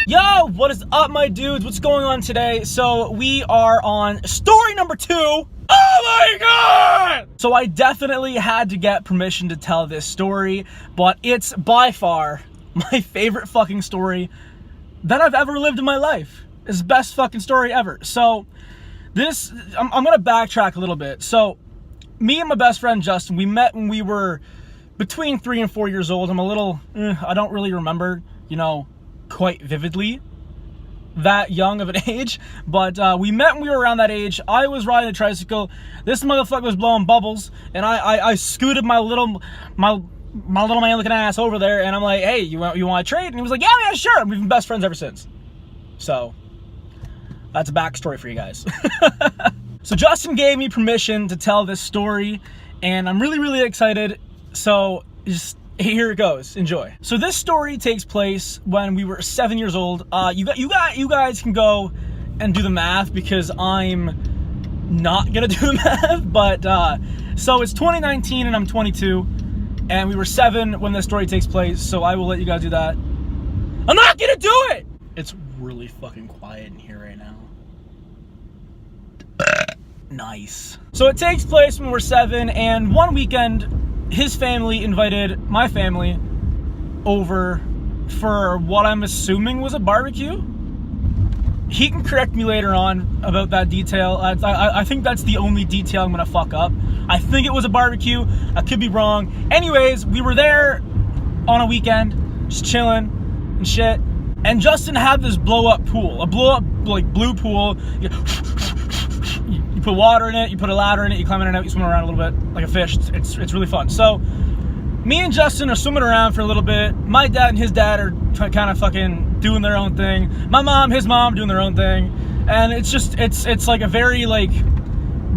Yo, what is up, my dudes? What's going on today? So we are on story number 2. Oh my god! So I definitely had to get permission to tell this story, but it's by far my favorite fucking story that I've ever lived in my life. It's the best fucking story ever. So this, I'm gonna backtrack a little bit. So me and my best friend Justin, we met when we were between 3 and 4 years old. I'm a little, I don't really remember, quite vividly that young of an age, but we met when we were around that age. I was riding a tricycle. This motherfucker was blowing bubbles, and I scooted my little man looking ass over there, and I'm like, hey, you want to trade? And he was like, yeah, sure. And we've been best friends ever since. So that's a backstory for you guys. So Justin gave me permission to tell this story, and I'm really, really excited. So just here it goes. Enjoy. So this story takes place when we were 7 years old. You guys can go and do the math because I'm not gonna do the math. But so it's 2019 and I'm 22, and we were 7 when this story takes place. So I will let you guys do that. I'm not gonna do it. It's really fucking quiet in here right now. Nice. So it takes place when we're 7, and one weekend his family invited my family over for what I'm assuming was a barbecue. He can correct me later on about that detail. I think that's the only detail I'm gonna fuck up. I think it was a barbecue. I could be wrong. Anyways, we were there on a weekend, just chilling and shit. And Justin had this blow-up pool, a blow-up like blue pool. You put water in it, you put a ladder in it, you climb in and out, you swim around a little bit like a fish. It's really fun. So me and Justin are swimming around for a little bit. My dad and his dad are kind of fucking doing their own thing. My mom, his mom doing their own thing. And it's like a very like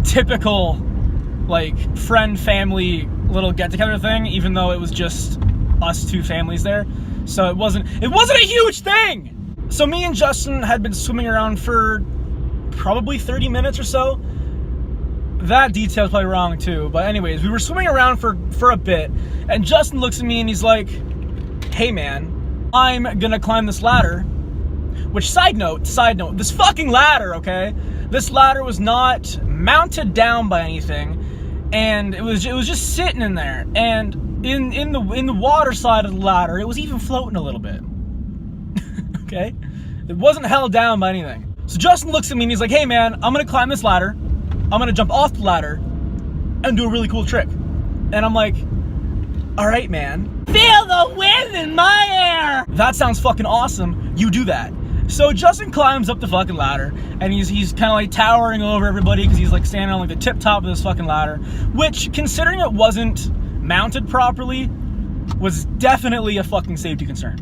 typical like friend family little get together thing, even though it was just us two families there. So it wasn't a huge thing. So me and Justin had been swimming around for probably 30 minutes or so. That detail's probably wrong too, but anyways, we were swimming around for a bit, and Justin looks at me and he's like, hey man, I'm gonna climb this ladder. Which, side note, this fucking ladder, okay? This ladder was not mounted down by anything, and it was just sitting in there, and in the water side of the ladder, it was even floating a little bit. Okay? It wasn't held down by anything. So Justin looks at me and he's like, hey man, I'm gonna climb this ladder. I'm gonna jump off the ladder and do a really cool trick. And I'm like, all right, man. Feel the wind in my hair. That sounds fucking awesome. You do that. So Justin climbs up the fucking ladder, and he's kind of like towering over everybody because he's like standing on like the tip top of this fucking ladder, which, considering it wasn't mounted properly, was definitely a fucking safety concern.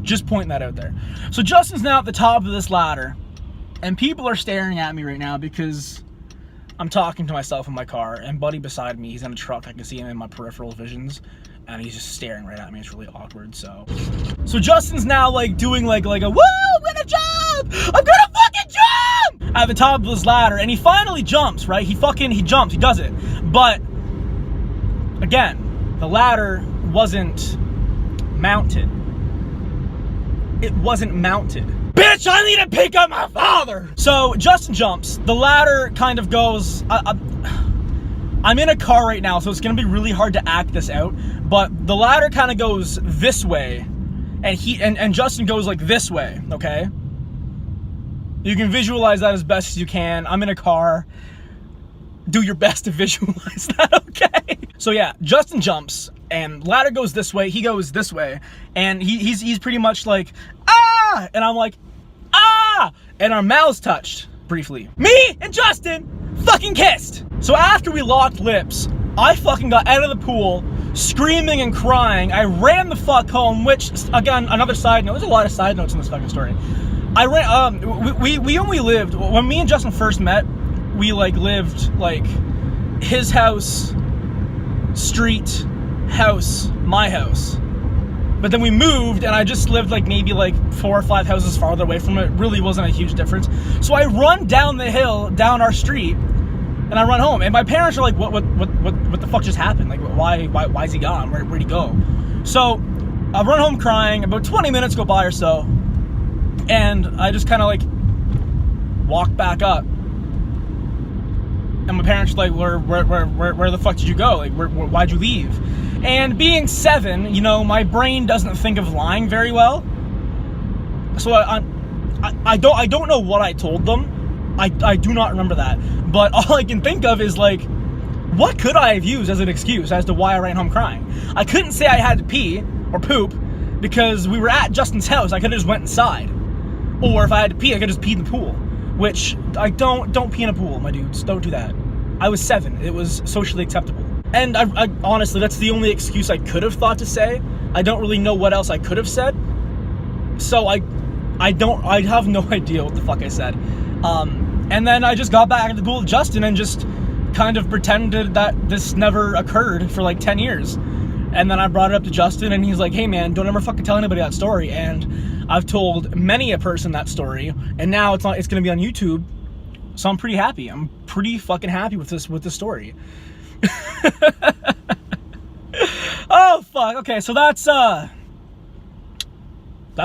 Just pointing that out there. So Justin's now at the top of this ladder, and people are staring at me right now because I'm talking to myself in my car, and Buddy beside me, he's in a truck. I can see him in my peripheral visions, and he's just staring right at me. It's really awkward. So Justin's now like doing like a, woo, I'm gonna jump! I'm gonna fucking jump! At the top of this ladder, and he finally jumps, right? He jumps, he does it. But again, the ladder wasn't mounted. It wasn't mounted. Bitch, I need to pick up my father! So Justin jumps. The ladder kind of goes... I'm in a car right now, so it's going to be really hard to act this out. But the ladder kind of goes this way. And Justin goes like this way, okay? You can visualize that as best as you can. I'm in a car. Do your best to visualize that, okay? So yeah, Justin jumps, and ladder goes this way. He goes this way. And he's pretty much like, ah! And I'm like, ah! And our mouths touched briefly. Me and Justin fucking kissed. So after we locked lips, I fucking got out of the pool screaming and crying. I ran the fuck home, which, again, another side note. There's a lot of side notes in this fucking story. I ran, we only lived, when me and Justin first met, we like lived like his house, street, house, my house. But then we moved, and I just lived like maybe like 4 or 5 houses farther away from it. It really wasn't a huge difference. So I run down the hill, down our street, and I run home. And my parents are like, what the fuck just happened? Like, why is he gone? Where'd he go? So I run home crying. About 20 minutes go by or so. And I just kind of like walked back up. And my parents were like, where the fuck did you go? Like, why'd you leave? And being 7, you know, my brain doesn't think of lying very well. So I don't know what I told them. I do not remember that. But all I can think of is like, what could I have used as an excuse as to why I ran home crying? I couldn't say I had to pee or poop because we were at Justin's house. I could have just went inside. Or if I had to pee, I could just pee in the pool. Which, I don't pee in a pool, my dudes. Don't do that. I was 7. It was socially acceptable. And I honestly, that's the only excuse I could have thought to say. I don't really know what else I could have said. So I have no idea what the fuck I said. And then I just got back at the pool with Justin and just kind of pretended that this never occurred for like 10 years. And then I brought it up to Justin and he's like, hey man, don't ever fucking tell anybody that story. And I've told many a person that story, and now it's gonna be on YouTube. So I'm pretty happy. I'm pretty fucking happy with this story. Oh fuck. Okay, so that's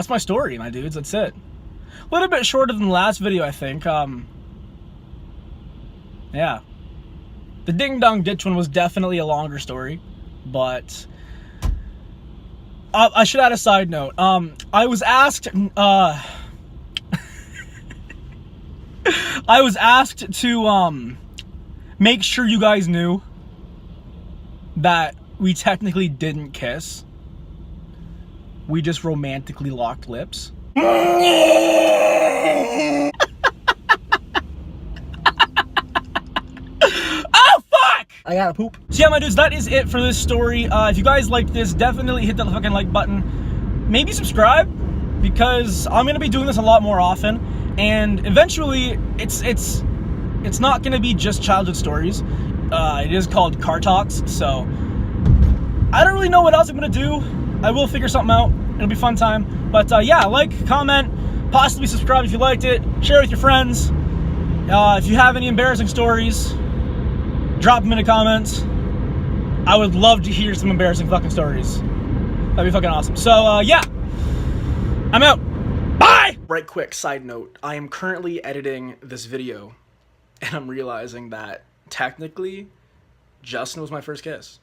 my story, my dudes. That's it. A little bit shorter than the last video, I think. Yeah. The Ding Dong Ditch one was definitely a longer story, but I should add a side note. I was asked to make sure you guys knew that we technically didn't kiss. We just romantically locked lips. I gotta poop. So yeah, my dudes, that is it for this story. If you guys liked this, definitely hit that fucking like button. Maybe subscribe, because I'm gonna be doing this a lot more often. And eventually, it's not gonna be just childhood stories. It is called Car Talks, so I don't really know what else I'm gonna do. I will figure something out. It'll be a fun time. But yeah, like, comment, possibly subscribe if you liked it. Share with your friends. If you have any embarrassing stories, drop them in the comments. I would love to hear some embarrassing fucking stories. That'd be fucking awesome. So, yeah. I'm out. Bye! Right quick side note. I am currently editing this video, and I'm realizing that, technically, Justin was my first kiss.